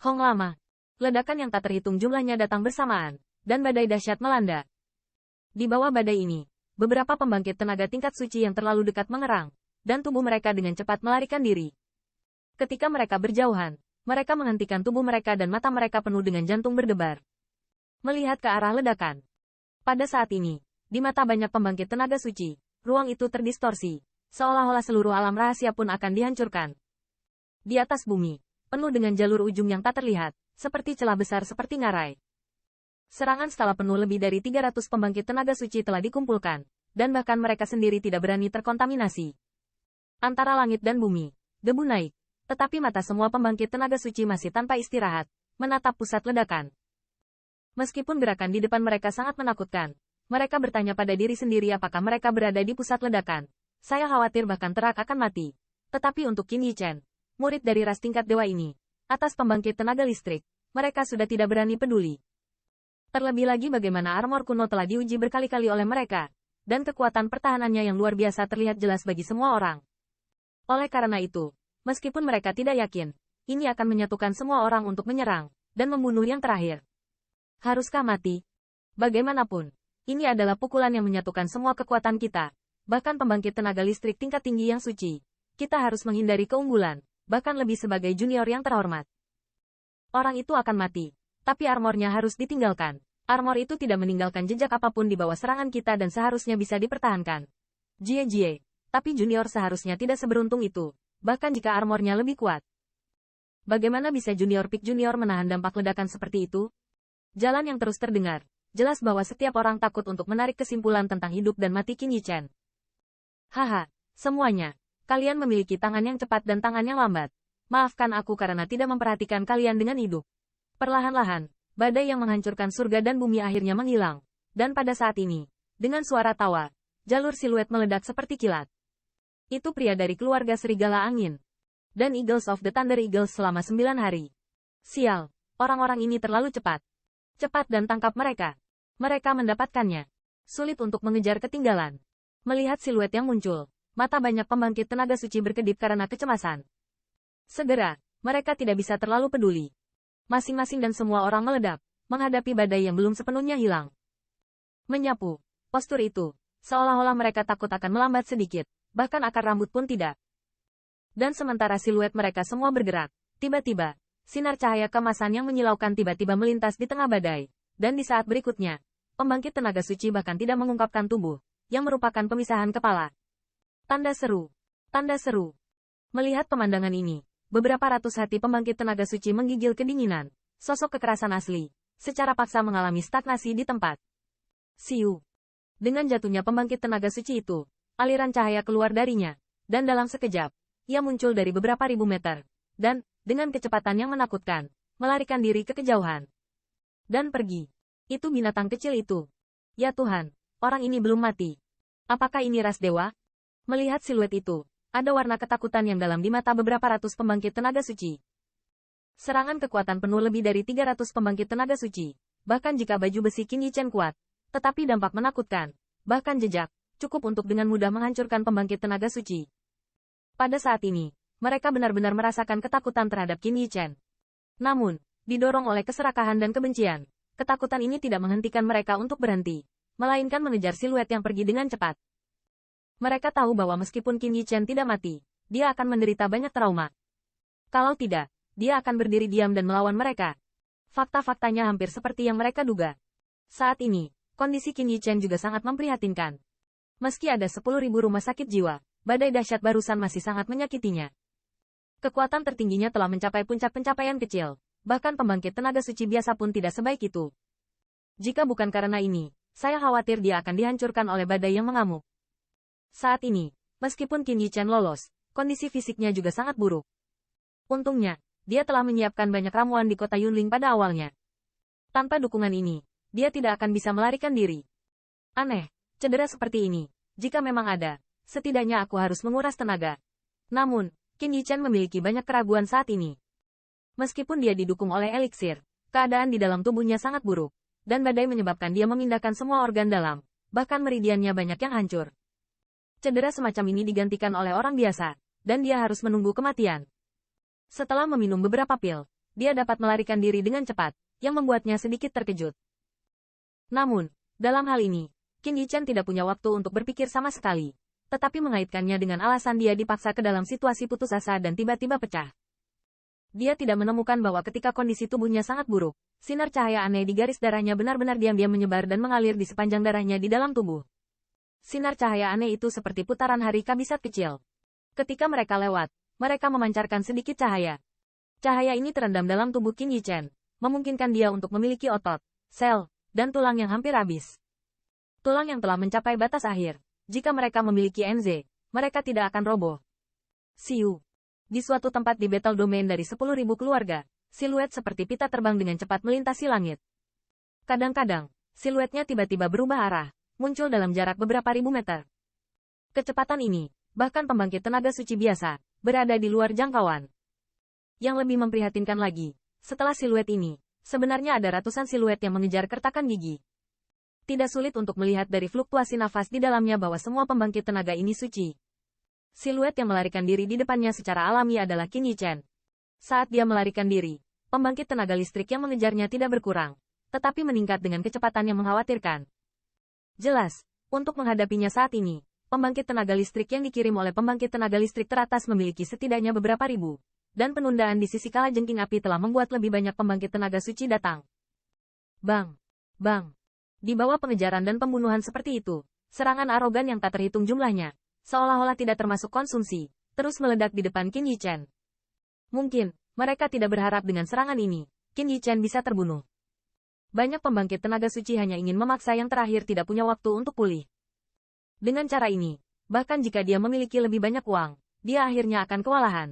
Hong lama. Ledakan yang tak terhitung jumlahnya datang bersamaan, dan badai dahsyat melanda. Di bawah badai ini, beberapa pembangkit tenaga tingkat suci yang terlalu dekat mengerang, dan tubuh mereka dengan cepat melarikan diri. Ketika mereka berjauhan, mereka menghentikan tubuh mereka dan mata mereka penuh dengan jantung berdebar. Melihat ke arah ledakan. Pada saat ini, di mata banyak pembangkit tenaga suci, ruang itu terdistorsi, seolah-olah seluruh alam rahasia pun akan dihancurkan. Di atas bumi, penuh dengan jalur ujung yang tak terlihat, seperti celah besar seperti ngarai. Serangan skala penuh lebih dari 300 pembangkit tenaga suci telah dikumpulkan, dan bahkan mereka sendiri tidak berani terkontaminasi. Antara langit dan bumi, debu naik, tetapi mata semua pembangkit tenaga suci masih tanpa istirahat, menatap pusat ledakan. Meskipun gerakan di depan mereka sangat menakutkan, mereka bertanya pada diri sendiri apakah mereka berada di pusat ledakan. Saya khawatir bahkan Terak akan mati. Tetapi untuk Qin Yichen, murid dari ras tingkat dewa ini, atas pembangkit tenaga listrik, mereka sudah tidak berani peduli. Terlebih lagi bagaimana armor kuno telah diuji berkali-kali oleh mereka, dan kekuatan pertahanannya yang luar biasa terlihat jelas bagi semua orang. Oleh karena itu, meskipun mereka tidak yakin, ini akan menyatukan semua orang untuk menyerang, dan membunuh yang terakhir. Haruskah mati? Bagaimanapun, ini adalah pukulan yang menyatukan semua kekuatan kita, bahkan pembangkit tenaga listrik tingkat tinggi yang suci. Kita harus menghindari keunggulan, bahkan lebih sebagai junior yang terhormat. Orang itu akan mati, tapi armornya harus ditinggalkan. Armor itu tidak meninggalkan jejak apapun di bawah serangan kita dan seharusnya bisa dipertahankan. Jie, tapi junior seharusnya tidak seberuntung itu, bahkan jika armornya lebih kuat. Bagaimana bisa junior pick junior menahan dampak ledakan seperti itu? Jalan yang terus terdengar, jelas bahwa setiap orang takut untuk menarik kesimpulan tentang hidup dan mati Qin Yichen. Haha, semuanya. Kalian memiliki tangan yang cepat dan tangan yang lambat. Maafkan aku karena tidak memperhatikan kalian dengan hidup. Perlahan-lahan, badai yang menghancurkan surga dan bumi akhirnya menghilang. Dan pada saat ini, dengan suara tawa, jalur siluet meledak seperti kilat. Itu pria dari keluarga serigala angin. Dan Eagles of the Thunder Eagles selama 9 hari. Sial, orang-orang ini terlalu cepat. Cepat dan tangkap mereka. Mereka mendapatkannya. Sulit untuk mengejar ketinggalan. Melihat siluet yang muncul, mata banyak pembangkit tenaga suci berkedip karena kecemasan. Segera, mereka tidak bisa terlalu peduli. Masing-masing dan semua orang meledak, menghadapi badai yang belum sepenuhnya hilang. Menyapu, postur itu, seolah-olah mereka takut akan melambat sedikit, bahkan akar rambut pun tidak. Dan sementara siluet mereka semua bergerak, tiba-tiba, sinar cahaya kemasan yang menyilaukan tiba-tiba melintas di tengah badai, dan di saat berikutnya, pembangkit tenaga suci bahkan tidak mengungkapkan tubuh, yang merupakan pemisahan kepala. Tanda seru. Tanda seru. Melihat pemandangan ini, beberapa ratus hati pembangkit tenaga suci menggigil kedinginan. Sosok kekerasan asli, secara paksa mengalami stagnasi di tempat. Siu. Dengan jatuhnya pembangkit tenaga suci itu, aliran cahaya keluar darinya, dan dalam sekejap, ia muncul dari beberapa ribu meter, dan, dengan kecepatan yang menakutkan, melarikan diri ke kejauhan. Dan pergi. Itu binatang kecil itu. Ya Tuhan, orang ini belum mati. Apakah ini ras dewa? Melihat siluet itu, ada warna ketakutan yang dalam di mata beberapa ratus pembangkit tenaga suci. Serangan kekuatan penuh lebih dari 300 pembangkit tenaga suci, bahkan jika baju besi Qin Yichen kuat, tetapi dampak menakutkan, bahkan jejak, cukup untuk dengan mudah menghancurkan pembangkit tenaga suci. Pada saat ini, mereka benar-benar merasakan ketakutan terhadap Qin Yichen. Namun, didorong oleh keserakahan dan kebencian, ketakutan ini tidak menghentikan mereka untuk berhenti, melainkan mengejar siluet yang pergi dengan cepat. Mereka tahu bahwa meskipun Qin Yichen tidak mati, dia akan menderita banyak trauma. Kalau tidak, dia akan berdiri diam dan melawan mereka. Fakta-faktanya hampir seperti yang mereka duga. Saat ini, kondisi Qin Yichen juga sangat memprihatinkan. Meski ada 10.000 rumah sakit jiwa, badai dahsyat barusan masih sangat menyakitinya. Kekuatan tertingginya telah mencapai puncak pencapaian kecil, bahkan pembangkit tenaga suci biasa pun tidak sebaik itu. Jika bukan karena ini, saya khawatir dia akan dihancurkan oleh badai yang mengamuk. Saat ini, meskipun Qin Yichen lolos, kondisi fisiknya juga sangat buruk. Untungnya, dia telah menyiapkan banyak ramuan di kota Yunling pada awalnya. Tanpa dukungan ini, dia tidak akan bisa melarikan diri. Aneh, cedera seperti ini, jika memang ada, setidaknya aku harus menguras tenaga. Namun, Qin Yichen memiliki banyak keraguan saat ini. Meskipun dia didukung oleh eliksir, keadaan di dalam tubuhnya sangat buruk, dan badai menyebabkan dia memindahkan semua organ dalam, bahkan meridiannya banyak yang hancur. Cedera semacam ini digantikan oleh orang biasa, dan dia harus menunggu kematian. Setelah meminum beberapa pil, dia dapat melarikan diri dengan cepat, yang membuatnya sedikit terkejut. Namun, dalam hal ini, Qin Yichen tidak punya waktu untuk berpikir sama sekali, tetapi mengaitkannya dengan alasan dia dipaksa ke dalam situasi putus asa dan tiba-tiba pecah. Dia tidak menemukan bahwa ketika kondisi tubuhnya sangat buruk, sinar cahaya aneh di garis darahnya benar-benar diam-diam menyebar dan mengalir di sepanjang darahnya di dalam tubuh. Sinar cahaya aneh itu seperti putaran hari kabisat kecil. Ketika mereka lewat, mereka memancarkan sedikit cahaya. Cahaya ini terendam dalam tubuh Qin Yichen, memungkinkan dia untuk memiliki otot, sel, dan tulang yang hampir habis. Tulang yang telah mencapai batas akhir. Jika mereka memiliki NZ, mereka tidak akan roboh. Siu. Di suatu tempat di Battle Domain dari 10.000 keluarga, siluet seperti pita terbang dengan cepat melintasi langit. Kadang-kadang, siluetnya tiba-tiba berubah arah, muncul dalam jarak beberapa ribu meter. Kecepatan ini, bahkan pembangkit tenaga suci biasa, berada di luar jangkauan. Yang lebih memprihatinkan lagi, setelah siluet ini, sebenarnya ada ratusan siluet yang mengejar kertakan gigi. Tidak sulit untuk melihat dari fluktuasi nafas di dalamnya bahwa semua pembangkit tenaga ini suci. Siluet yang melarikan diri di depannya secara alami adalah Qin Yichen. Saat dia melarikan diri, pembangkit tenaga listrik yang mengejarnya tidak berkurang, tetapi meningkat dengan kecepatan yang mengkhawatirkan. Jelas, untuk menghadapinya saat ini, pembangkit tenaga listrik yang dikirim oleh pembangkit tenaga listrik teratas memiliki setidaknya beberapa ribu, dan penundaan di sisi kalajengking api telah membuat lebih banyak pembangkit tenaga suci datang. Bang! Bang! Di bawah pengejaran dan pembunuhan seperti itu, serangan arogan yang tak terhitung jumlahnya, seolah-olah tidak termasuk konsumsi, terus meledak di depan Qin Yichen. Mungkin, mereka tidak berharap dengan serangan ini, Qin Yichen bisa terbunuh. Banyak pembangkit tenaga suci hanya ingin memaksa yang terakhir tidak punya waktu untuk pulih. Dengan cara ini, bahkan jika dia memiliki lebih banyak uang, dia akhirnya akan kewalahan.